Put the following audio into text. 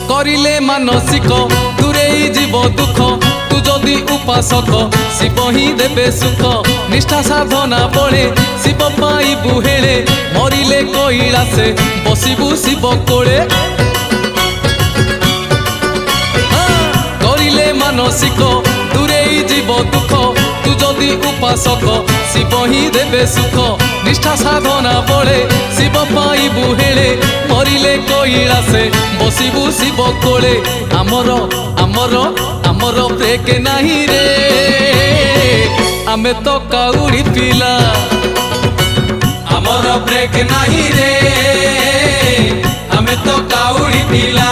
करिले मानसिक दूरेई जीव दुख तू जदि उपासक शिव ही देबे सुख निष्ठा साधना बळे शिव पाइबु हेळे मरिले कैलासे बसिबु शिव कोळे करिले मानसिक दूरेई जीव दुख तू जदि उपासक शिव ही देबे सुख निष्ठा साधना बळे शिव पाइबु हेळे मरिले कैलासे बसिबु शिव कोळे आमर आमर आमर ब्रेक नाही रे आमे तो काउड़ी पिला आमर ब्रेक नाही रे आमे तो काउड़ी पिला।